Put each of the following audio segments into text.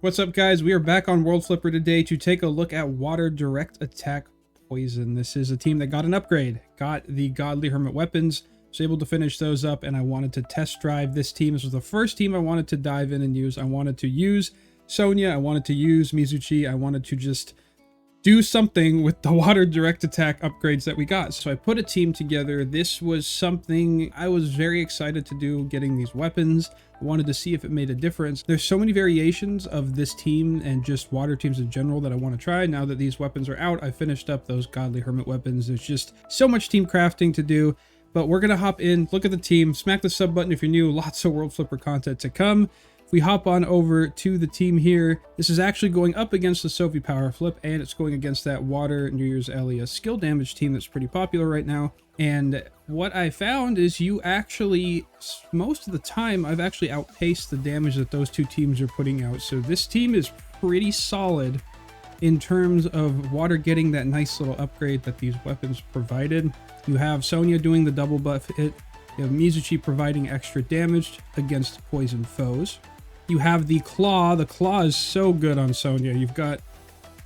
What's up, guys? We are back on World Flipper today to take a look at Water Direct Attack Poison. This is a team that got an upgrade, got the Godly Hermit weapons, was able to finish those up, and I wanted to test drive this team. This was the first team I wanted to dive in and use. I wanted to use Sonya, I wanted to use Mizuchi, I wanted to just do something with the Water Direct Attack upgrades that we got. So I put a team together. This was something I was very excited to do, getting these weapons. I wanted to see if it made a difference. There's so many variations of this team and just water teams in general that I want to try. Now that these weapons are out, I finished up those Godly Hermit weapons. There's just so much team crafting to do, but we're going to hop in, look at the team, smack the sub button if you're new. Lots of World Flipper content to come. We hop on over to the team here. This is actually going up against the Sophie Power Flip, and it's going against that Water New Year's Elia skill damage team that's pretty popular right now. And what I found is you actually, most of the time, I've actually outpaced the damage that those two teams are putting out. So this team is pretty solid in terms of Water getting that nice little upgrade that these weapons provided. You have Sonya doing the double buff hit. You have Mizuchi providing extra damage against poison foes. You have the Claw. The Claw is so good on Sonya. You've got,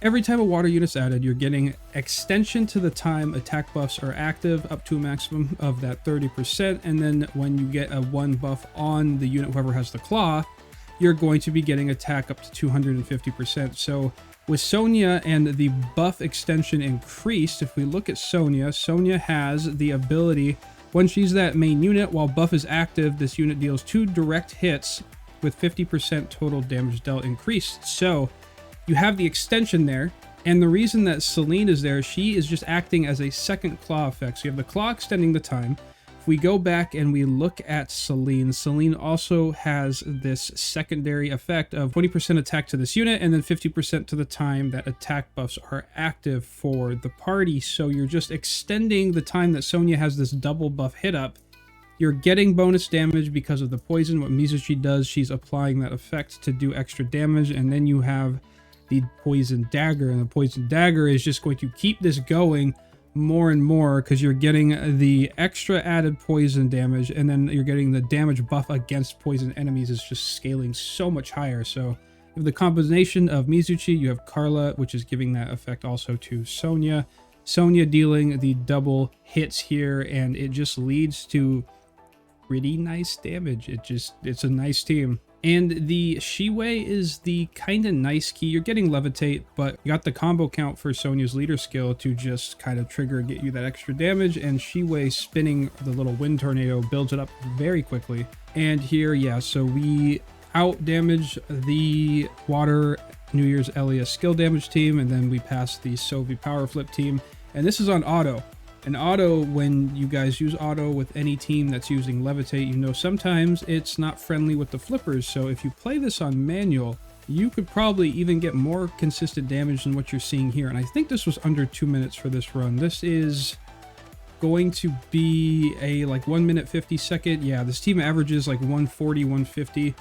every time a water unit's added, you're getting extension to the time attack buffs are active up to a maximum of that 30%. And then when you get a 1 buff on the unit, whoever has the Claw, you're going to be getting attack up to 250%. So with Sonya and the buff extension increased, if we look at Sonya, Sonya has the ability, when she's that main unit, while buff is active, this unit deals 2 direct hits with 50% total damage dealt increased. So you have the extension there, and the reason that Celine is there, she is just acting as a second claw effect. So you have the claw extending the time. If we go back and we look at Celine, Celine also has this secondary effect of 20% attack to this unit and then 50% to the time that attack buffs are active for the party. So you're just extending the time that Sonya has this double buff hit up. You're getting bonus damage because of the poison. What Mizuchi does, she's applying that effect to do extra damage. And then you have the poison dagger. And the poison dagger is just going to keep this going more and more because you're getting the extra added poison damage. And then you're getting the damage buff against poison enemies is just scaling so much higher. So you have the combination of Mizuchi, you have Carla, which is giving that effect also to Sonya. Sonya dealing the double hits here, and it just leads to pretty nice damage. It's a nice team. And the Shiwei is the kind of nice key. You're getting levitate, but you got the combo count for Sonya's leader skill to just kind of trigger, get you that extra damage, and Shiwei spinning the little wind tornado builds it up very quickly. And here, yeah, so we out damage the Water New Year's Elia skill damage team, and then we pass the Sophie Power Flip team, and this is on auto. And auto, when you guys use auto with any team that's using levitate, you know sometimes it's not friendly with the flippers. So if you play this on manual, you could probably even get more consistent damage than what you're seeing here. And I think this was under 2 minutes for this run. This is going to be a like 1 minute 50 second. Yeah, this team averages like 140, 150,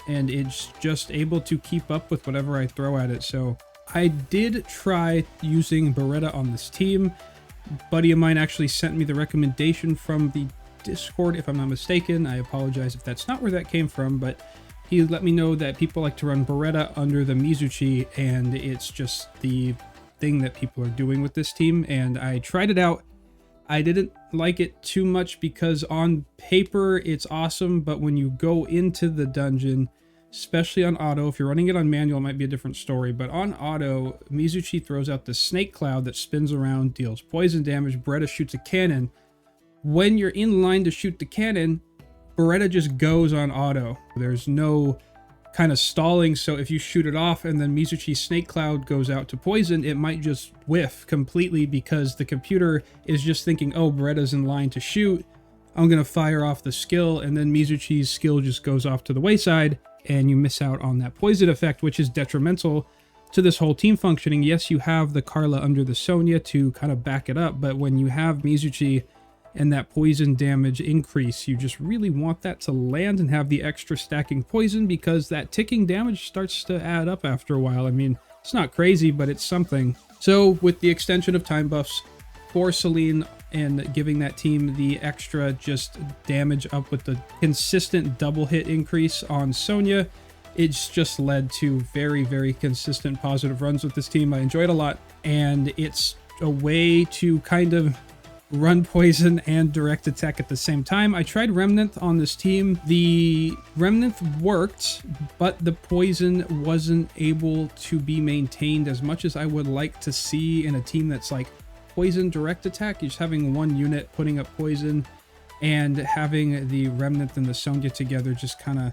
and it's just able to keep up with whatever I throw at it. So I did try using Beretta on this team. Buddy of mine actually sent me the recommendation from the Discord, if I'm not mistaken. I apologize if that's not where that came from, but he let me know that people like to run Beretta under the Mizuchi, and it's just the thing that people are doing with this team. And I tried it out. I didn't like it too much because on paper it's awesome, but when you go into the dungeon, especially on auto, if you're running it on manual, it might be a different story, but on auto, Mizuchi throws out the snake cloud that spins around, deals poison damage. Beretta shoots a cannon. When you're in line to shoot the cannon, Beretta just goes on auto. There's no kind of stalling, so if you shoot it off and then Mizuchi's snake cloud goes out to poison, it might just whiff completely because the computer is just thinking, oh, Beretta's in line to shoot, I'm gonna fire off the skill, and then Mizuchi's skill just goes off to the wayside, and you miss out on that poison effect, which is detrimental to this whole team functioning. Yes, you have the Carla under the Sonya to kind of back it up, but when you have Mizuchi and that poison damage increase, you just really want that to land and have the extra stacking poison, because that ticking damage starts to add up after a while. I mean, it's not crazy, but it's something. So with the extension of time buffs for Celine and giving that team the extra just damage up with the consistent double hit increase on Sonya, it's just led to very, very consistent positive runs with this team. I enjoy it a lot, and it's a way to kind of run poison and direct attack at the same time. I tried Remnant on this team. The Remnant worked, but the poison wasn't able to be maintained as much as I would like to see in a team that's like poison direct attack. You're just having one unit putting up poison, and having the Remnant and the Sonya together just kind of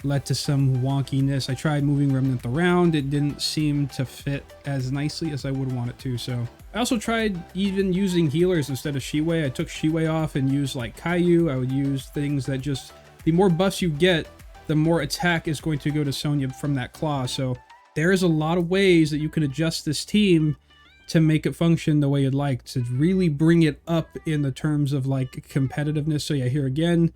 led to some wonkiness. I tried moving Remnant around. It didn't seem to fit as nicely as I would want it to. So I also tried even using healers instead of Shiwei. I took Shiwei off and used like Caillou. I would use things that just, the more buffs you get, the more attack is going to go to Sonya from that claw. So there is a lot of ways that you can adjust this team to make it function the way you'd like, to really bring it up in the terms of like competitiveness. So yeah, here again,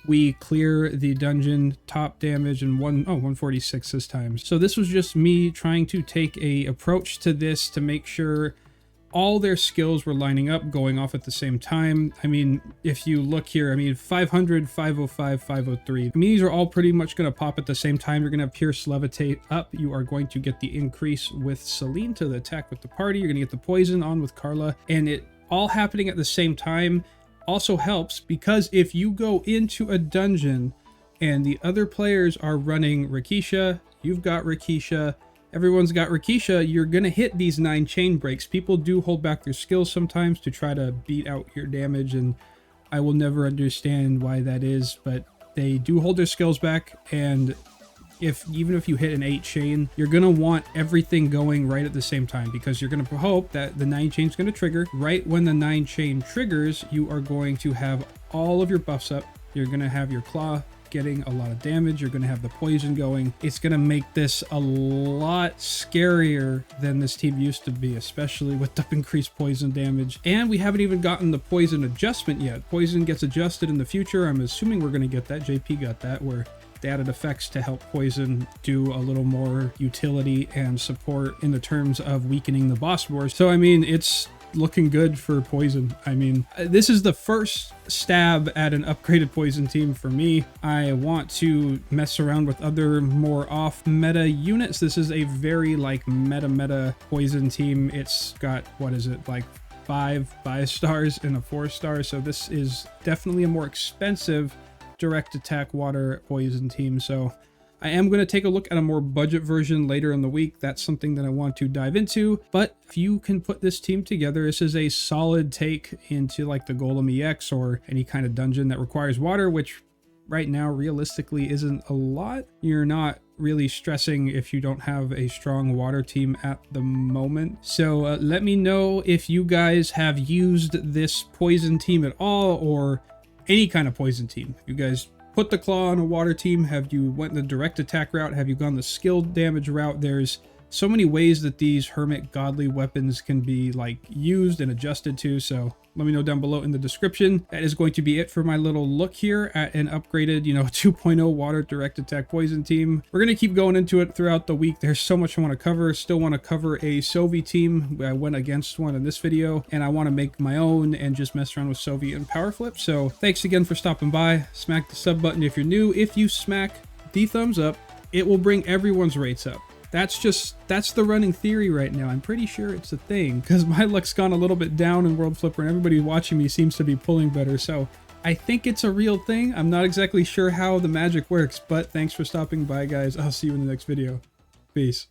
we clear the dungeon, top damage, and 146 this time. So this was just me trying to take a approach to this to make sure all their skills were lining up, going off at the same time. I mean, if you look here, I mean, 500, 505, 503. I mean, these are all pretty much going to pop at the same time. You're going to have Pierce Levitate up. You are going to get the increase with Celine to the attack with the party. You're going to get the poison on with Carla, and it all happening at the same time also helps, because if you go into a dungeon and the other players are running Rakisha, you've got Rakisha, everyone's got Rakisha, you're going to hit these 9 chain breaks. People do hold back their skills sometimes to try to beat out your damage, and I will never understand why that is, but they do hold their skills back, and even if you hit an 8 chain, you're going to want everything going right at the same time, because you're going to hope that the 9 chain is going to trigger. Right when the 9 chain triggers, you are going to have all of your buffs up. You're going to have your claw getting a lot of damage. You're going to have the poison going. It's going to make this a lot scarier than this team used to be, especially with the increased poison damage. And we haven't even gotten the poison adjustment yet. Poison gets adjusted in the future. I'm assuming we're going to get that. JP got that, where they added effects to help poison do a little more utility and support in the terms of weakening the boss wars. So I mean, it's looking good for poison. I mean, this is the first stab at an upgraded poison team for me. I want to mess around with other more off meta units. This is a very like meta poison team. It's got, what is it, like 5 stars and a 4-star. So this is definitely a more expensive direct attack water poison team. So I am going to take a look at a more budget version later in the week. That's something that I want to dive into. But if you can put this team together, this is a solid take into like the Golem EX or any kind of dungeon that requires water, which right now realistically isn't a lot. You're not really stressing if you don't have a strong water team at the moment. So let me know if you guys have used this poison team at all, or any kind of poison team. You guys put the claw on a water team? Have you went the direct attack route? Have you gone the skill damage route? There's so many ways that these hermit godly weapons can be like used and adjusted to. So let me know down below in the description. That is going to be it for my little look here at an upgraded, 2.0 water direct attack poison team. We're going to keep going into it throughout the week. There's so much I want to cover. Still want to cover a Sovi team. I went against one in this video, and I want to make my own and just mess around with Sovi and power flip. So thanks again for stopping by. Smack the sub button if you're new. If you smack the thumbs up, it will bring everyone's rates up. That's the running theory right now. I'm pretty sure it's a thing, because my luck's gone a little bit down in World Flipper, and everybody watching me seems to be pulling better. So I think it's a real thing. I'm not exactly sure how the magic works, but thanks for stopping by, guys. I'll see you in the next video. Peace.